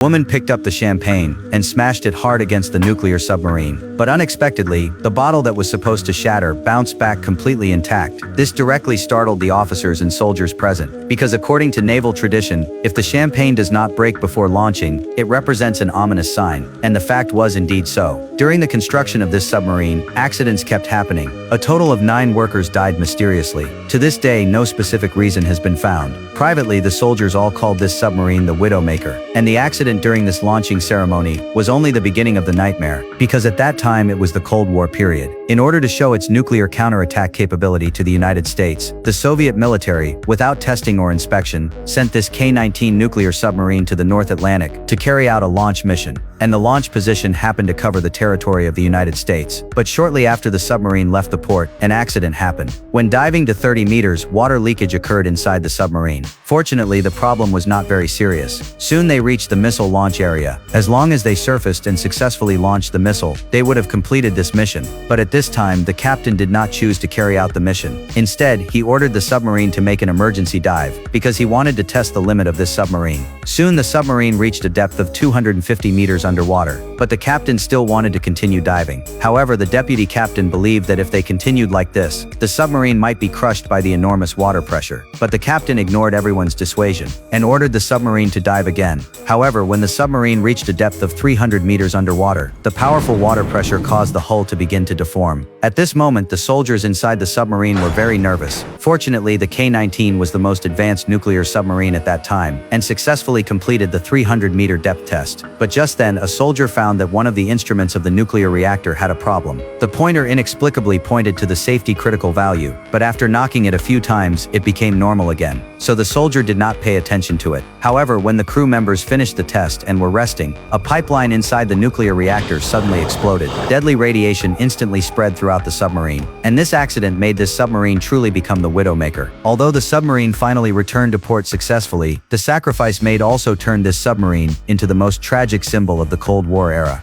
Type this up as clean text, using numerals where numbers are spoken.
Woman picked up the champagne and smashed it hard against the nuclear submarine. But unexpectedly, the bottle that was supposed to shatter bounced back completely intact. This directly startled the officers and soldiers present, because according to naval tradition, if the champagne does not break before launching, it represents an ominous sign, and the fact was indeed so. During the construction of this submarine, accidents kept happening. A total of 9 workers died mysteriously. To this day, no specific reason has been found. Privately, the soldiers all called this submarine the Widowmaker, and the accident during this launching ceremony was only the beginning of the nightmare, because at that time it was the Cold War period. In order to show its nuclear counterattack capability to the United States, the Soviet military, without testing or inspection, sent this K-19 nuclear submarine to the North Atlantic to carry out a launch mission, and the launch position happened to cover the territory of the United States. But shortly after the submarine left the port, an accident happened. When diving to 30 meters, water leakage occurred inside the submarine. Fortunately, the problem was not very serious. Soon they reached the missile launch area. As long as they surfaced and successfully launched the missile, they would have completed this mission. But at this time, the captain did not choose to carry out the mission. Instead, he ordered the submarine to make an emergency dive, because he wanted to test the limit of this submarine. Soon the submarine reached a depth of 250 meters underwater, but the captain still wanted to continue diving. However, the deputy captain believed that if they continued like this, the submarine might be crushed by the enormous water pressure. But the captain ignored everyone's dissuasion, and ordered the submarine to dive again. However, when the submarine reached a depth of 300 meters underwater, the powerful water pressure caused the hull to begin to deform. At this moment, the soldiers inside the submarine were very nervous. Fortunately, the K-19 was the most advanced nuclear submarine at that time, and successfully completed the 300-meter depth test. But just then, a soldier found that one of the instruments of the nuclear reactor had a problem. The pointer inexplicably pointed to the safety critical value, but after knocking it a few times, it became normal again. So the soldier did not pay attention to it. However, when the crew members finished the test and were resting, a pipeline inside the nuclear reactor suddenly exploded. Deadly radiation instantly spread throughout the submarine, and this accident made this submarine truly become the Widowmaker. Although the submarine finally returned to port successfully, the sacrifice made also turned this submarine into the most tragic symbol of the Cold War era.